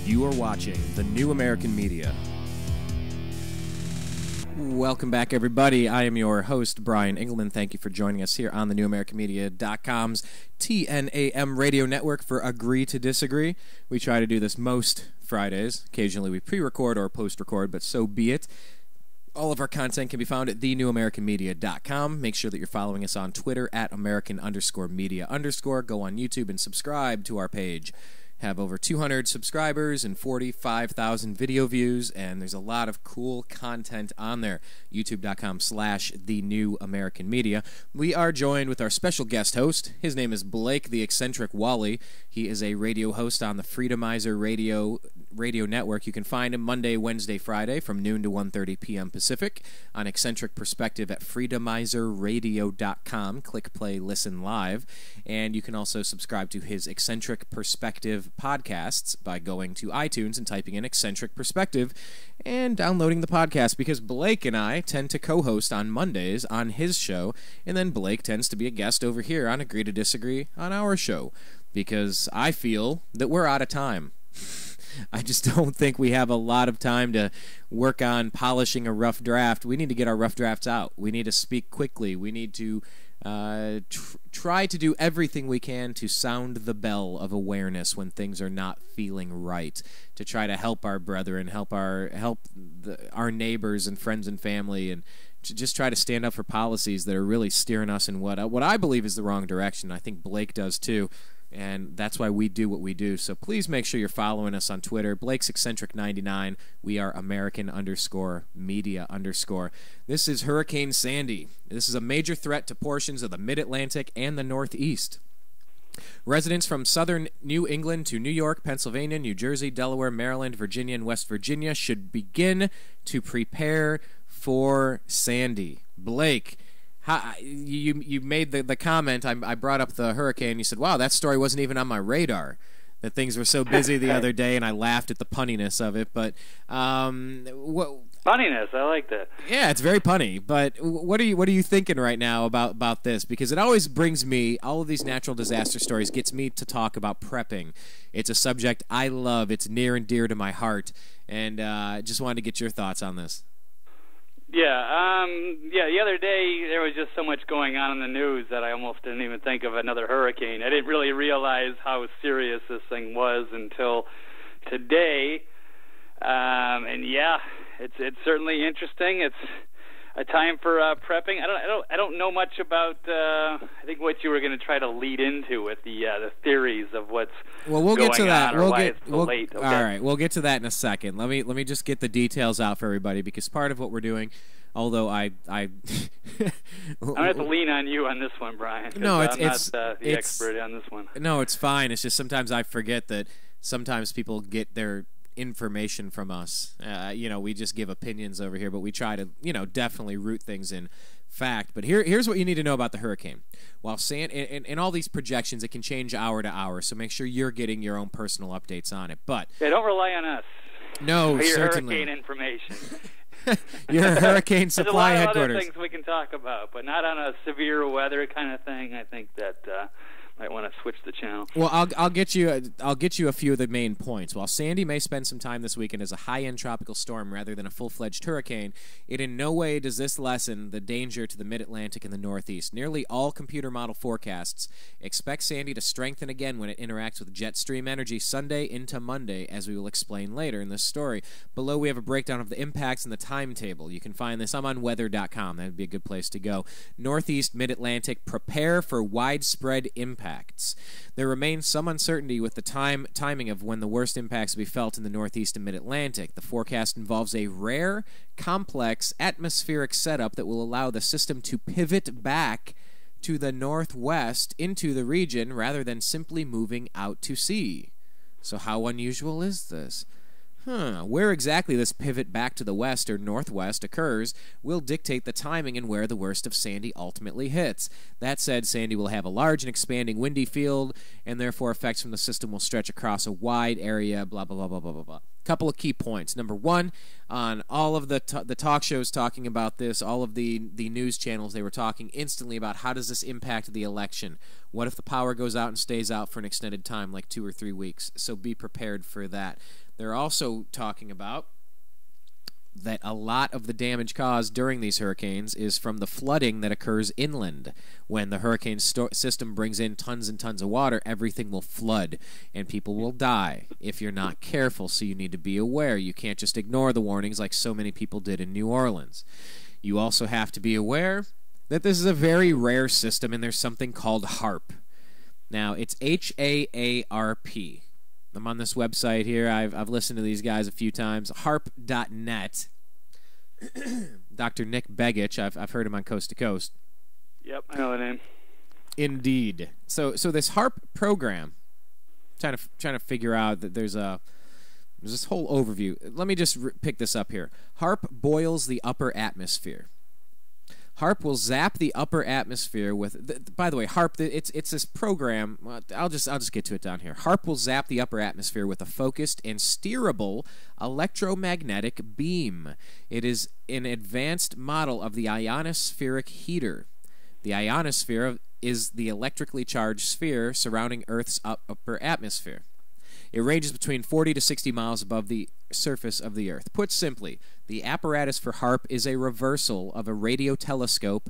You are watching the New American Media. Welcome back, everybody. I am your host, Brian Engelman. Thank you for joining us here on the NewAmericanMedia.com's TNAM radio network for Agree to Disagree. We try to do this most Fridays. Occasionally we pre-record or post-record, but so be it. All of our content can be found at thenewamericanmedia.com. Make sure that you're following us on Twitter at American_media_. Go on YouTube and subscribe to our page. Have over 200 subscribers and 45,000 video views, and there's a lot of cool content on there. YouTube.com/TheNewAmericanMedia. We are joined with our special guest host. His name is Blake the Eccentric Walley. He is a radio host on the Freedomizer Radio Network. You can find him Monday, Wednesday, Friday from noon to 1:30 p.m. Pacific on Eccentric Perspective at freedomizerradio.com. Click, play, listen live. And you can also subscribe to his Eccentric Perspective podcasts by going to iTunes and typing in Eccentric Perspective and downloading the podcast, because Blake and I tend to co-host on Mondays on his show, and then Blake tends to be a guest over here on Agree to Disagree on our show, because I feel that we're out of time. I just don't think we have a lot of time to work on polishing a rough draft. We need to get our rough drafts out. We need to speak quickly. We need to try to do everything we can to sound the bell of awareness when things are not feeling right, to try to help our brethren, help our neighbors and friends and family, and to just try to stand up for policies that are really steering us in what I believe is the wrong direction. I think Blake does too. And that's why we do what we do. So please make sure you're following us on Twitter. Blake's Eccentric99. We are American_media_. This is Hurricane Sandy. This is a major threat to portions of the Mid-Atlantic and the Northeast. Residents from southern New England to New York, Pennsylvania, New Jersey, Delaware, Maryland, Virginia, and West Virginia should begin to prepare for Sandy. Blake, you made the comment, I brought up the hurricane, you said, wow, that story wasn't even on my radar, that things were so busy the other day, and I laughed at the punniness of it, but punniness, I like that. Yeah, it's very punny, but what are you thinking right now about this? Because it always brings me, all of these natural disaster stories gets me to talk about prepping. It's a subject I love, it's near and dear to my heart, and just wanted to get your thoughts on this. Yeah, the other day there was just so much going on in the news that I almost didn't even think of another hurricane. I didn't really realize how serious this thing was until today. And yeah, it's certainly interesting. It's a time for prepping. I don't know much about. I think what you were going to try to lead into with the theories of what's we'll get to that. Late. Okay. All right, we'll get to that in a second. Let me just get the details out for everybody, because part of what we're doing, although I'm gonna have to lean on you on this one, Brian. No, I'm not the expert on this one. No, it's fine. It's just sometimes I forget that sometimes people get their information from us. We just give opinions over here, but we try to, definitely root things in fact. But here's what you need to know about the hurricane. While in all these projections, it can change hour to hour, so make sure you're getting your own personal updates on it. But don't rely on us. No, for your certainly. Hurricane information. Your hurricane supply headquarters. There's a lot of other things we can talk about, but not on a severe weather kind of thing. I think that might want to switch the channel. Well, I'll get you a few of the main points. While Sandy may spend some time this weekend as a high-end tropical storm rather than a full-fledged hurricane, it in no way does this lessen the danger to the Mid-Atlantic and the Northeast. Nearly all computer model forecasts expect Sandy to strengthen again when it interacts with jet stream energy Sunday into Monday, as we will explain later in this story. Below, we have a breakdown of the impacts and the timetable. You can find this. I'm on weather.com. That would be a good place to go. Northeast, Mid-Atlantic, prepare for widespread impacts. There remains some uncertainty with the timing of when the worst impacts will be felt in the Northeast and Mid-Atlantic. The forecast involves a rare, complex atmospheric setup that will allow the system to pivot back to the northwest into the region rather than simply moving out to sea. So how unusual is this? Where exactly this pivot back to the west or northwest occurs will dictate the timing and where the worst of Sandy ultimately hits. That said, Sandy will have a large and expanding windy field, and therefore effects from the system will stretch across a wide area, blah, blah, blah, blah, blah, blah, blah. couple of key points. Number one, on all of the talk shows talking about this, all of the news channels, they were talking instantly about how does this impact the election. What if the power goes out and stays out for an extended time, like 2 or 3 weeks? So be prepared for that. They're also talking about that a lot of the damage caused during these hurricanes is from the flooding that occurs inland. When the hurricane system brings in tons and tons of water, everything will flood, and people will die if you're not careful, so you need to be aware. You can't just ignore the warnings like so many people did in New Orleans. You also have to be aware that this is a very rare system, and there's something called HAARP. Now, it's HAARP. I'm on this website here. I've listened to these guys a few times. HAARP.net. Dr. Nick Begich. I've heard him on Coast to Coast. Yep, I know the name. Indeed. So this HAARP program, trying to figure out that there's this whole overview. Let me just pick this up here. HAARP boils the upper atmosphere. HAARP will zap the upper atmosphere with. By the way, HAARP. It's this program. I'll just get to it down here. HAARP will zap the upper atmosphere with a focused and steerable electromagnetic beam. It is an advanced model of the ionospheric heater. The ionosphere is the electrically charged sphere surrounding Earth's upper atmosphere. It ranges between 40 to 60 miles above the surface of the Earth. Put simply, the apparatus for HAARP is a reversal of a radio telescope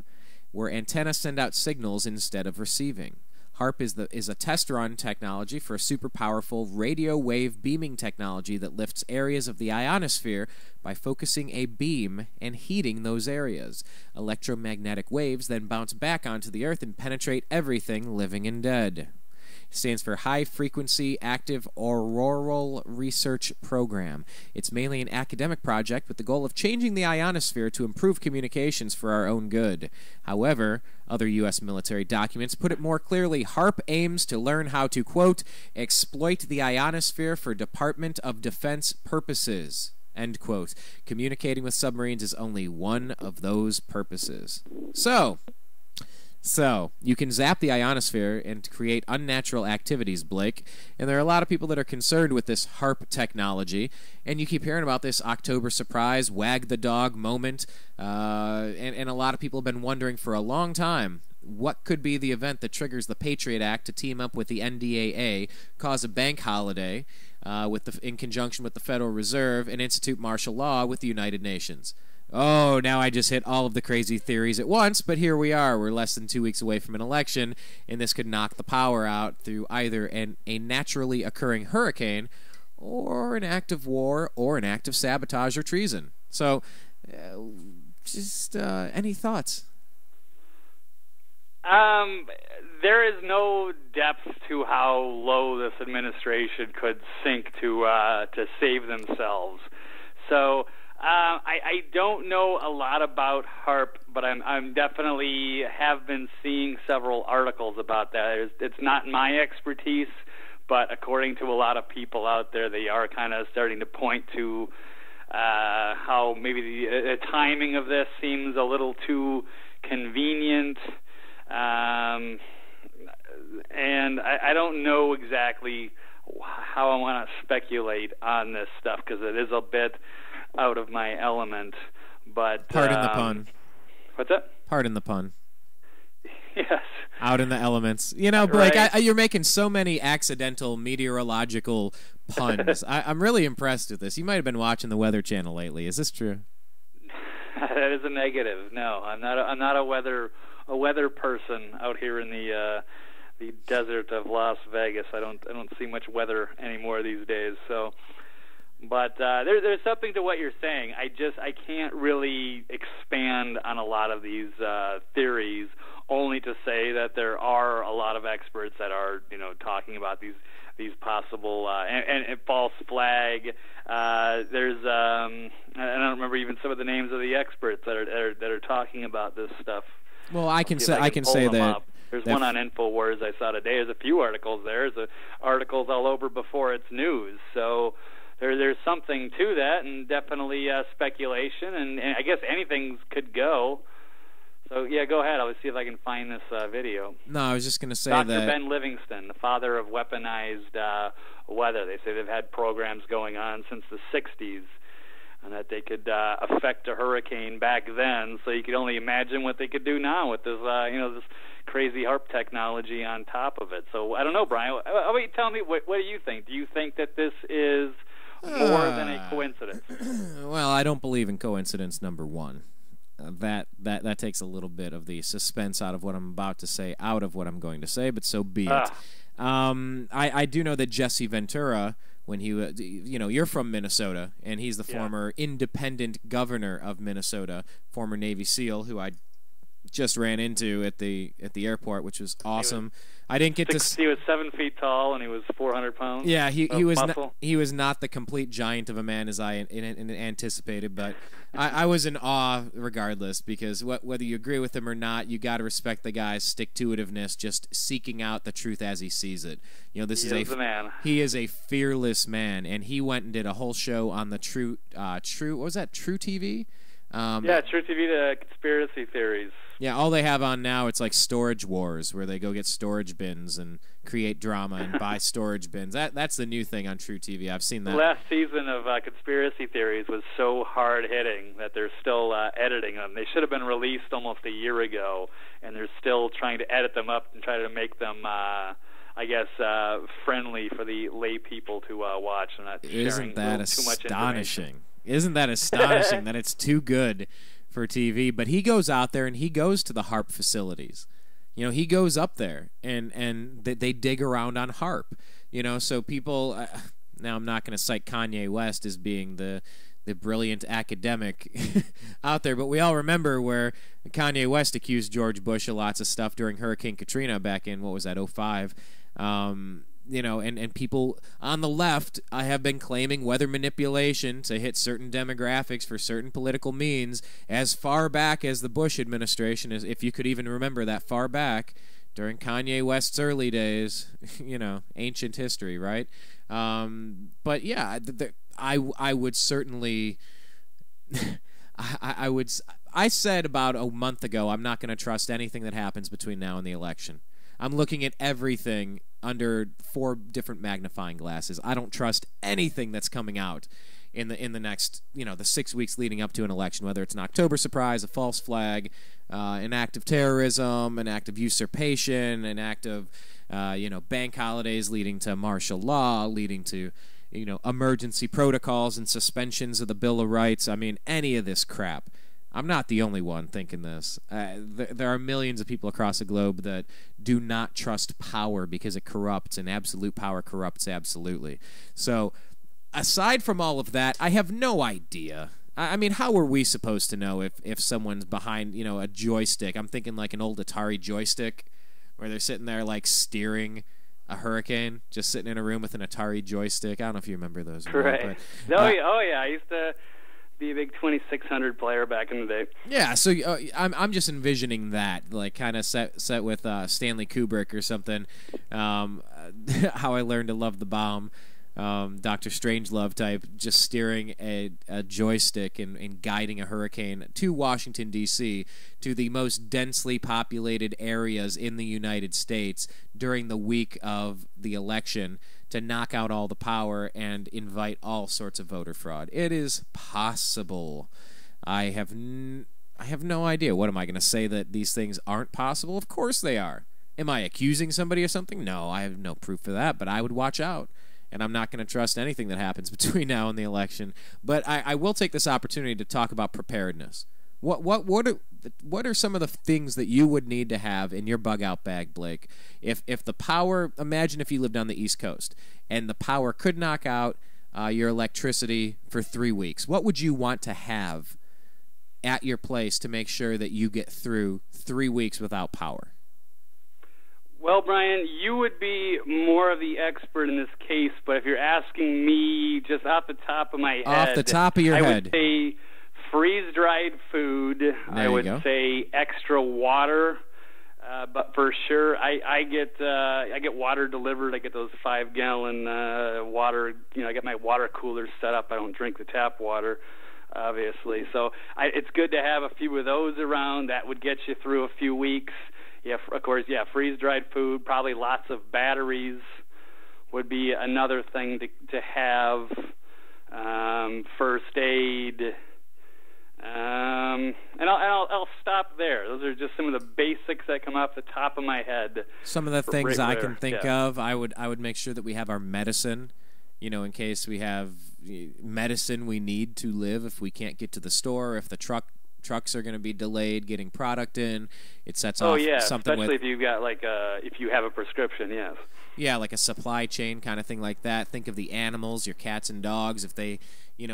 where antennas send out signals instead of receiving. HAARP is a test run technology for a super powerful radio wave beaming technology that lifts areas of the ionosphere by focusing a beam and heating those areas. Electromagnetic waves then bounce back onto the Earth and penetrate everything living and dead. Stands for High Frequency Active Auroral Research Program. It's mainly an academic project with the goal of changing the ionosphere to improve communications for our own good. However, other U.S. military documents put it more clearly. HAARP aims to learn how to, quote, exploit the ionosphere for Department of Defense purposes, end quote. Communicating with submarines is only one of those purposes. So, you can zap the ionosphere and create unnatural activities, Blake. And there are a lot of people that are concerned with this HAARP technology. And you keep hearing about this October surprise, wag the dog moment. And a lot of people have been wondering for a long time, what could be the event that triggers the Patriot Act to team up with the NDAA, cause a bank holiday in conjunction with the Federal Reserve, and institute martial law with the United Nations. Oh, now I just hit all of the crazy theories at once, but here we are. We're less than 2 weeks away from an election, and this could knock the power out through either a naturally occurring hurricane or an act of war or an act of sabotage or treason. So, any thoughts? There is no depth to how low this administration could sink to save themselves. So I don't know a lot about HAARP, but I'm definitely have been seeing several articles about that. It's not my expertise, but according to a lot of people out there, they are kind of starting to point to how maybe the timing of this seems a little too convenient. And I don't know exactly how I want to speculate on this stuff because it is a bit out of my element. But pardon the pun. What's that? Pardon the pun. Yes. Out in the elements. You know, Blake, right. You're making so many accidental meteorological puns. I'm really impressed with this. You might have been watching the Weather Channel lately. Is this true? That is a negative. No, I'm not a weather person out here in the desert of Las Vegas. I don't see much weather anymore these days. So, but there's something to what you're saying. I can't really expand on a lot of these theories. Only to say that there are a lot of experts that are talking about these possible and false flag. There's I don't remember even some of the names of the experts that are talking about this stuff. Well, I can say that there's one on InfoWars I saw today. There's a few articles there. There's articles all over before it's news. So there's something to that, and definitely speculation, and I guess anything could go. So, yeah, go ahead. I'll see if I can find this video. No, I was just going to say Dr. that... Ben Livingston, the father of weaponized weather. They say they've had programs going on since the 60s, and that they could affect a hurricane back then. So you could only imagine what they could do now with this, this crazy HAARP technology on top of it. So I don't know, Brian. How about you tell me, what do you think? Do you think that this is more than a coincidence? Well, I don't believe in coincidence, number one. That takes a little bit of the suspense out of what I'm about to say, out of what I'm going to say, but so be it. I do know that Jesse Ventura, when he, you're from Minnesota, and he's the former independent governor of Minnesota, former Navy SEAL, who I just ran into at the airport, which was awesome. I didn't get to. He was 7 feet tall and he was 400 pounds. Yeah, he was not the complete giant of a man as I anticipated, but I was in awe regardless, because whether you agree with him or not, you got to respect the guy's stick-to-itiveness, just seeking out the truth as he sees it. This is a man. He is a fearless man, and he went and did a whole show on the True what was that, True TV? True TV, the conspiracy theories. Yeah, all they have on now, it's like Storage Wars, where they go get storage bins and create drama and buy storage bins. That's the new thing on True TV. I've seen that. The last season of Conspiracy Theories was so hard-hitting that they're still editing them. They should have been released almost a year ago, and they're still trying to edit them up and try to make them, friendly for the lay people to watch. And not Isn't that astonishing? Isn't that astonishing that it's too good for TV? But he goes out there and he goes to the HAARP facilities. He goes up there and they dig around on HAARP. So people. Now I'm not going to cite Kanye West as being the brilliant academic out there, but we all remember where Kanye West accused George Bush of lots of stuff during Hurricane Katrina back in, what was that, 2005. And people on the left have been claiming weather manipulation to hit certain demographics for certain political means as far back as the Bush administration, if you could even remember that far back during Kanye West's early days, ancient history, right? But yeah, I would certainly, I said about a month ago, I'm not going to trust anything that happens between now and the election. I'm looking at everything under 4 different magnifying glasses. I don't trust anything that's coming out in the next, the 6 weeks leading up to an election, whether it's an October surprise, a false flag, an act of terrorism, an act of usurpation, an act of, bank holidays leading to martial law, leading to, emergency protocols and suspensions of the Bill of Rights. I mean, any of this crap. I'm not the only one thinking this. There are millions of people across the globe that do not trust power because it corrupts, and absolute power corrupts absolutely. So, aside from all of that, I have no idea. I mean, how are we supposed to know if someone's behind, a joystick? I'm thinking like an old Atari joystick where they're sitting there like steering a hurricane, just sitting in a room with an Atari joystick. I don't know if you remember those. Right. Yeah, I used to be a big 2600 player back in the day. Yeah, so I'm just envisioning that, like kind of set with Stanley Kubrick or something. How I Learned to Love the Bomb, Dr. Strangelove type, just steering a joystick and guiding a hurricane to Washington, D.C., to the most densely populated areas in the United States during the week of the election, to knock out all the power and invite all sorts of voter fraud. It is possible. I have no idea. What am I going to say, that these things aren't possible? Of course they are. Am I accusing somebody of something? No, I have no proof of that, but I would watch out. And I'm not going to trust anything that happens between now and the election. But I will take this opportunity to talk about preparedness. What are some of the things that you would need to have in your bug-out bag, Blake? If the power, imagine if you lived on the East Coast, and the power could knock out your electricity for 3 weeks. What would you want to have at your place to make sure that you get through 3 weeks without power? Well, Brian, you would be more of the expert in this case, but if you're asking me just off the top of my head, off the top of your head, I would say freeze-dried food. I would say extra water, but for sure, I get water delivered. I get those 5-gallon water. I get my water cooler set up. I don't drink the tap water. obviously. So it's good to have a few of those around. That would get you through a few weeks. Yeah, of course, yeah, freeze-dried food, probably lots of batteries would be another thing to have. First aid. And I'll stop there. Those are just some of the basics that come off the top of my head. Some of the things I can think of, I would make sure that we have our medicine, in case we have medicine we need to live if we can't get to the store, if the trucks are going to be delayed getting product in. It sets off something especially if you've got if you have a prescription, yes. Yeah, like a supply chain kind of thing like that. Think of the animals, your cats and dogs, if they,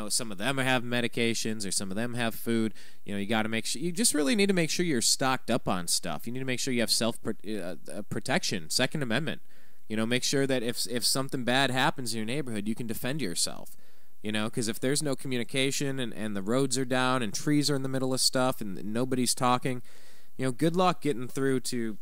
some of them have medications or some of them have food. You got to make sure, you just really need to make sure you're stocked up on stuff. You need to make sure you have self-protection, Second Amendment. Make sure that if something bad happens in your neighborhood, you can defend yourself. Because if there's no communication and the roads are down and trees are in the middle of stuff and nobody's talking, good luck getting through to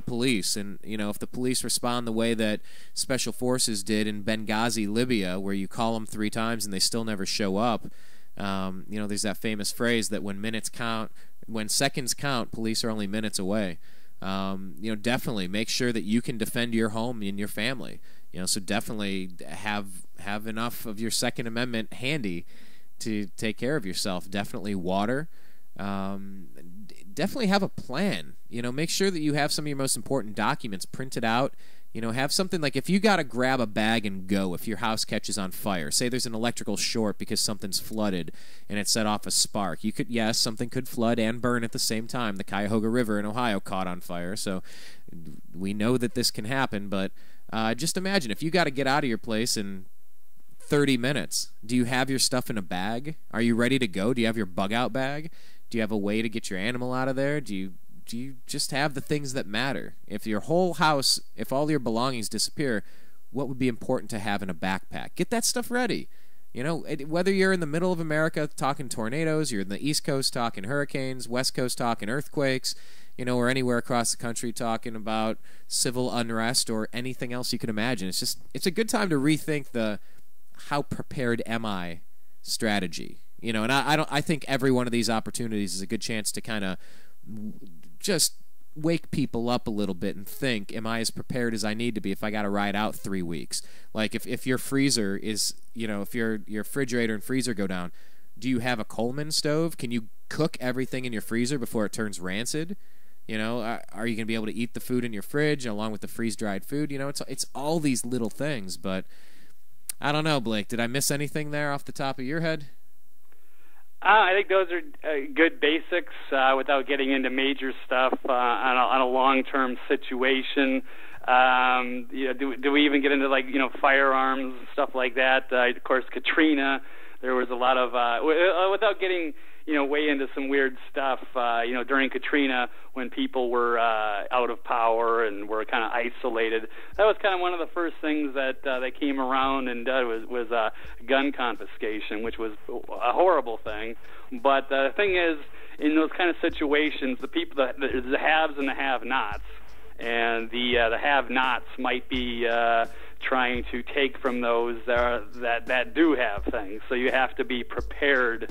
police. And if the police respond the way that special forces did in Benghazi, Libya, where you call them 3 times and they still never show up, there's that famous phrase that when seconds count, police are only minutes away. Definitely make sure that you can defend your home and your family. So definitely have enough of your Second Amendment handy to take care of yourself. Definitely water. Definitely have a plan. Make sure that you have some of your most important documents printed out. Have something like if you got to grab a bag and go if your house catches on fire. Say there's an electrical short because something's flooded and it set off a spark. Something could flood and burn at the same time. The Cuyahoga River in Ohio caught on fire, so we know that this can happen. But just imagine if you got to get out of your place in 30 minutes. Do you have your stuff in a bag? Are you ready to go? Do you have your bug-out bag? Do you have a way to get your animal out of there? Do you just have the things that matter? If your whole house, if all your belongings disappear, what would be important to have in a backpack? Get that stuff ready. Whether you're in the middle of America talking tornadoes, you're in the East Coast talking hurricanes, West Coast talking earthquakes, or anywhere across the country talking about civil unrest or anything else you can imagine. It's a good time to rethink the how prepared am I strategy. And I think every one of these opportunities is a good chance to kind of just wake people up a little bit and think, am I as prepared as I need to be if I got to ride out 3 weeks? Like if your freezer is, if your refrigerator and freezer go down, do you have a Coleman stove? Can you cook everything in your freezer before it turns rancid? Are you going to be able to eat the food in your fridge along with the freeze-dried food? It's all these little things, but I don't know, Blake. Did I miss anything there off the top of your head? I think those are good basics without getting into major stuff on a long-term situation. Do we even get into firearms and stuff like that? Of course, Katrina. There was a lot of without getting way into some weird stuff. During Katrina, when people were out of power and were kind of isolated, that was kind of one of the first things that came around and was gun confiscation, which was a horrible thing. But the thing is, in those kind of situations, the people, the haves and the have-nots, and the have-nots might be trying to take from those that do have things. So you have to be prepared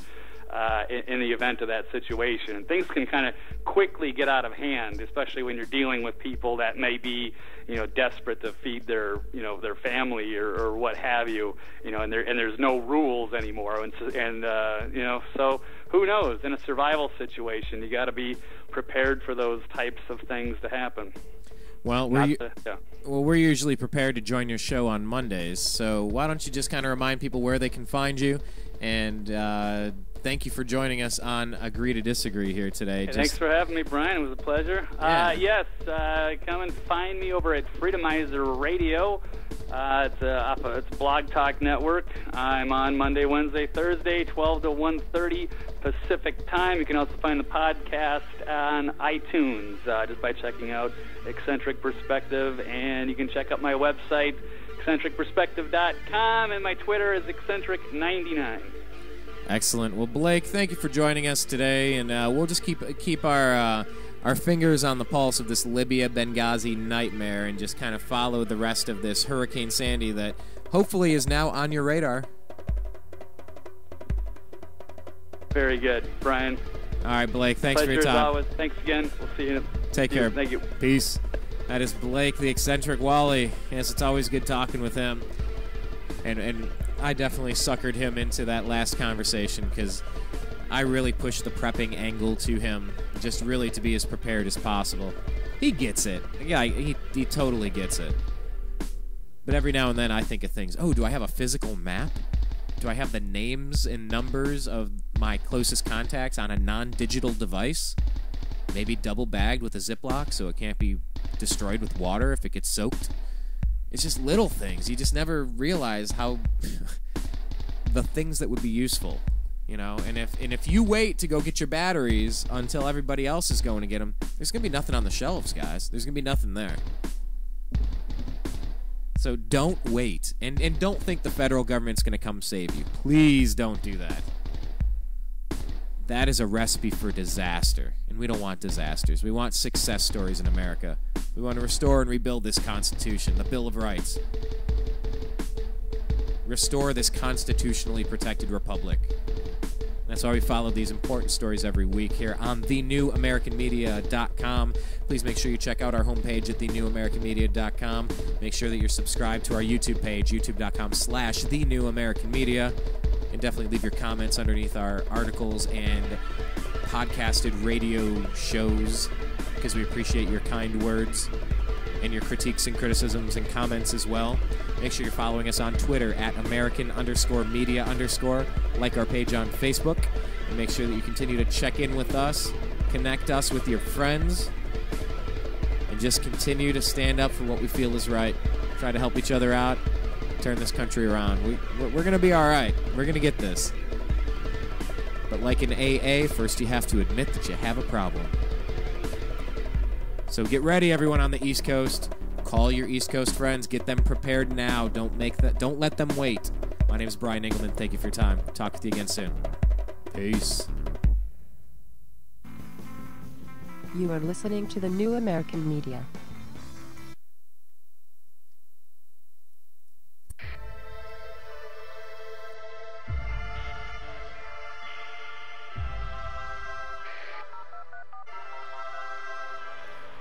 in the event of that situation. And things can kind of quickly get out of hand, especially when you're dealing with people that may be, desperate to feed their family or what have you, and there's no rules anymore. So who knows? In a survival situation, you got to be prepared for those types of things to happen. Well, we're usually prepared to join your show on Mondays, so why don't you just kind of remind people where they can find you, and thank you for joining us on Agree to Disagree here today. Thanks for having me, Brian. It was a pleasure. Yeah. Yes, come and find me over at Freedomizer Radio. It's a Blog Talk Network. I'm on Monday, Wednesday, Thursday, 12 to 1:30 Pacific Time. You can also find the podcast on iTunes just by checking out Eccentric Perspective, and you can check out my website, eccentricperspective.com, and my Twitter is eccentric99. Excellent. Well, Blake, thank you for joining us today, and we'll just keep our fingers on the pulse of this Libya Benghazi nightmare and just kind of follow the rest of this Hurricane Sandy that hopefully is now on your radar. Very good, Brian. All right, Blake, thanks Pleasure for your time. As always. Thanks again. We'll see you. Take care. Thank you. Peace. That is Blake, the eccentric Walley. Yes, it's always good talking with him. And I definitely suckered him into that last conversation because I really pushed the prepping angle to him, just really to be as prepared as possible. He gets it. Yeah, he totally gets it. But every now and then I think of things. Oh, do I have a physical map? Do I have the names and numbers of my closest contacts on a non-digital device? Maybe double-bagged with a Ziploc so it can't be destroyed with water if it gets soaked? It's just little things. You just never realize how the things that would be useful, you know. And if you wait to go get your batteries until everybody else is going to get them, there's gonna be nothing on the shelves, guys. There's gonna be nothing there. So don't wait, and don't think the federal government's gonna come save you. Please don't do that. That is a recipe for disaster, and we don't want disasters. We want success stories in America. We want to restore and rebuild this Constitution, the Bill of Rights. Restore this constitutionally protected republic. That's why we follow these important stories every week here on thenewamericanmedia.com. Please make sure you check out our homepage at thenewamericanmedia.com. Make sure that you're subscribed to our YouTube page, youtube.com/thenewamericanmedia. And definitely leave your comments underneath our articles and podcasted radio shows because we appreciate your kind words and your critiques and criticisms and comments as well. Make sure you're following us on Twitter at American_media_. Like our page on Facebook. And make sure that you continue to check in with us, connect us with your friends, and just continue to stand up for what we feel is right. Try to help each other out. Turn this country around. We're going to be all right. We're going to get this. But like in AA, first you have to admit that you have a problem. So get ready, everyone on the East Coast. Call your East Coast friends. Get them prepared now. Don't let them wait. My name is Brian Engelman. Thank you for your time. Talk with you again soon. Peace. You are listening to the New American Media.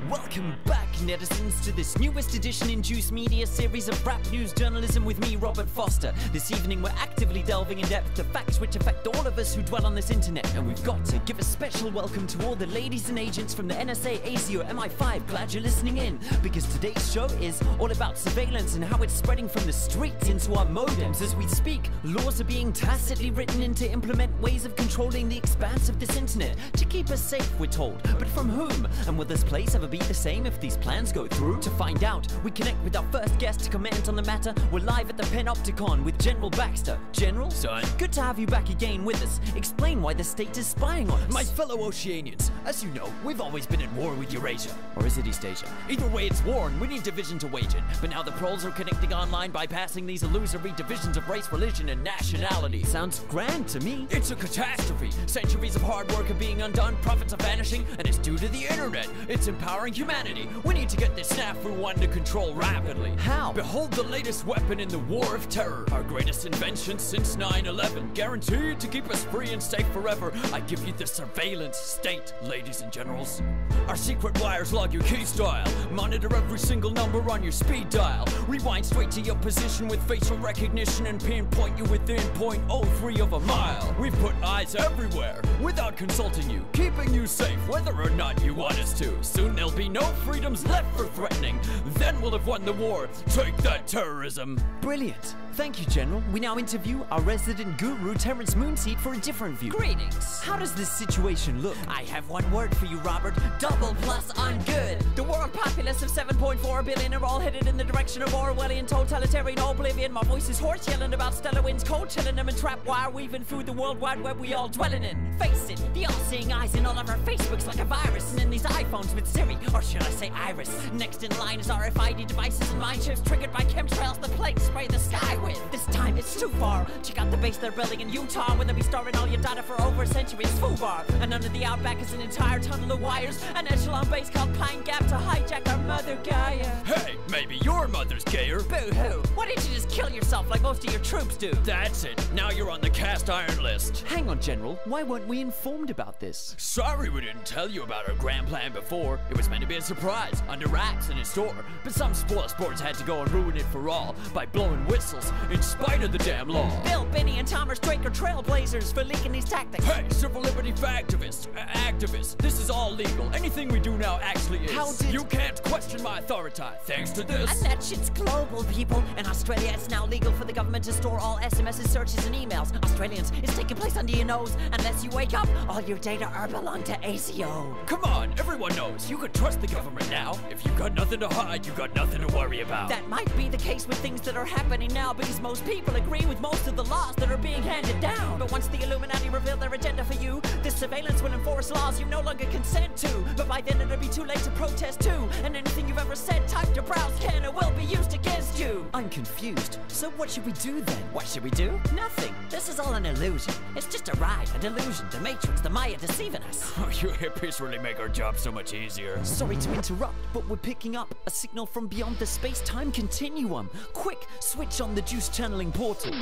Welcome back, netizens, to this newest edition in Juice Media series of rap news journalism with me, Robert Foster. This evening we're actively delving in depth to facts which affect all of us who dwell on this internet. And we've got to give a special welcome to all the ladies and agents from the NSA, AZ, or MI5. Glad you're listening in, because today's show is all about surveillance and how it's spreading from the streets into our modems. As we speak, laws are being tacitly written in to implement ways of controlling the expanse of this internet to keep us safe, we're told. But from whom? And will this place ever be the same if these plans go through? To find out, we connect with our first guest to comment on the matter. We're live at the Panopticon with General Baxter. General, son, good to have you back again with us. Explain why the state is spying on us. My fellow Oceanians, as you know, we've always been at war with Eurasia. Or is it East Asia? Either way, it's war and we need division to wage it. But now the proles are connecting online, bypassing these illusory divisions of race, religion, and nationality. Sounds grand to me. It's a catastrophe. Centuries of hard work are being undone, profits are vanishing, and it's due to the internet. It's empowering humanity. We need to get this snafu under control rapidly. How? Behold the latest weapon in the war of terror. Our greatest invention since 9/11. Guaranteed to keep us free and safe forever. I give you the surveillance state, ladies and generals. Our secret wires log your keys dial. Monitor every single number on your speed dial. Rewind straight to your position with facial recognition and pinpoint you within 0.03 of a mile. We've put eyes everywhere without consulting you, keeping you safe whether or not you want us to. Soon there'll be no freedoms left for threatening. Then we'll have won the war. Take that, terrorism. Brilliant. Thank you, General. We now interview our resident guru, Terrence Moonseed, for a different view. Greetings. How does this situation look? I have one word for you, Robert. Double plus on good. The world populace of 7.4 billion are all headed in the direction of Orwellian totalitarian oblivion. My voice is hoarse, yelling about stellar winds, cold chilling them and trap wire weaving through the world wide web we all dwelling in. Face it, the all-seeing eyes in all of our Facebooks like a virus, and in these iPhones with Siri, or should I say Iris. Next in line is RFID devices and mind chips triggered by chemtrails the plague spray the sky with. This time it's it's too far. Check out the base they're building in Utah, where they'll be storing all your data for over a century. It's FUBAR. And under the outback is an entire tunnel of wires, an echelon base called Pine Gap to hijack our mother Gaia. Hey, maybe your mother's gayer. Boo-hoo. Why didn't you just kill yourself like most of your troops do? That's it. Now you're on the cast iron list. Hang on, General. Why weren't we informed about this? Sorry we didn't tell you about our grand plan before. It was meant to be a surprise, under wraps and in store. But some spoil sports had to go and ruin it for all by blowing whistles in spite of the damn law. Bill, Benny, and Thomas Drake are trailblazers for leaking these tactics. Hey, civil liberty activists, this is all legal. Anything we do now actually is. How did... You can't question my authority thanks to this. And that shit's global, people. In Australia, it's now legal for the government to store all SMSs, searches, and emails. Australians, it's taking place under your nose. Unless you wake up, all your data are belong to ACO. Come on, everyone knows you can trust the government now. If you've got nothing to hide, you've got nothing to worry about. That might be the case with things that are happening now, because most people agree with most of the laws that are being handed down. But once the Illuminati reveal their agenda for you, this surveillance will enforce laws you no longer consent to. But by then it'll be too late to protest too, and anything you've ever said, typed, or browsed can or will be used against you. I'm confused. So what should we do then? What should we do? Nothing. This is all an illusion. It's just a ride, a delusion, the Matrix, the Maya deceiving us. Oh, you hippies really make our job so much easier. Sorry to interrupt, but we're picking up a signal from beyond the space-time continuum. Quick, switch on the juice channeling portal.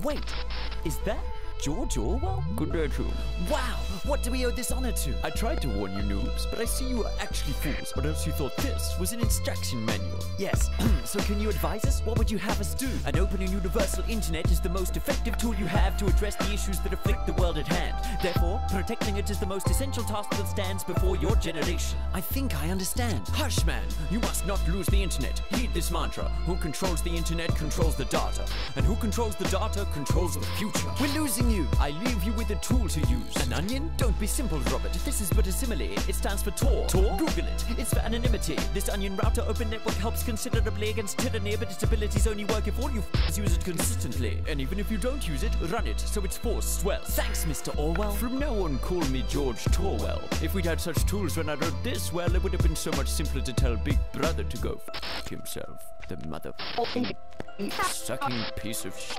Wait, is that George Orwell? Good day to you. Wow, what do we owe this honor to? I tried to warn you noobs, but I see you are actually fools, or else you thought this was an instruction manual. Yes, so can you advise us? What would you have us do? An open and universal internet is the most effective tool you have to address the issues that afflict the world at hand. Therefore, protecting it is the most essential task that stands before your generation. I think I understand. Hush, man. You must not lose the internet. Heed this mantra. Who controls the internet controls the data. And who controls the data controls the future. We're losing you. I leave you with a tool to use. An onion? Don't be simple, Robert. This is but a simile. It stands for Tor. Tor? Google it. It's for anonymity. This onion router open network helps considerably against tyranny, but its abilities only work if all you use it consistently. And even if you don't use it, run it so its force swells. Thanks, Mr. Orwell. From now on, call me George Torwell. If we'd had such tools when I wrote this, well, it would have been so much simpler to tell Big Brother to go f himself. The mother sucking piece of shit.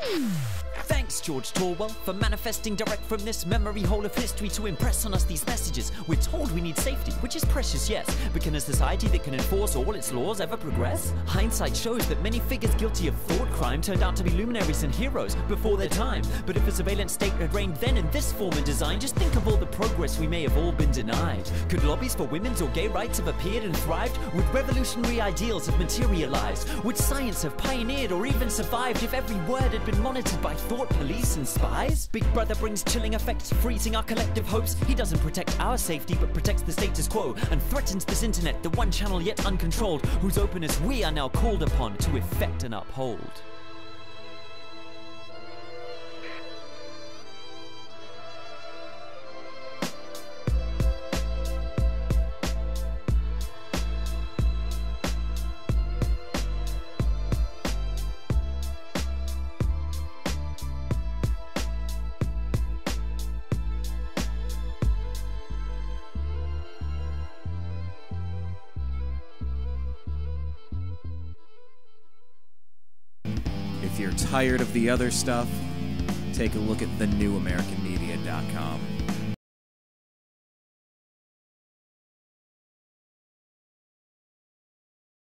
Thanks, George Torwell, for manifesting direct from this memory hole of history to impress on us these messages. We're told we need safety, which is precious, yes, but can a society that can enforce all its laws ever progress? Hindsight shows that many figures guilty of thought crime turned out to be luminaries and heroes before their time. But if a surveillance state had reigned then in this form and design, just think of all the progress we may have all been denied. Could lobbies for women's or gay rights have appeared and thrived? Would revolutionary ideals have materialized? Would science have pioneered or even survived if every word had been monitored by thought police and spies? Big Brother brings chilling effects, freezing our collective hopes. He doesn't protect our safety, but protects the status quo and threatens this internet, the one channel yet uncontrolled, whose openness we are now called upon to effect and uphold. If you're tired of the other stuff, take a look at thenewamericanmedia.com.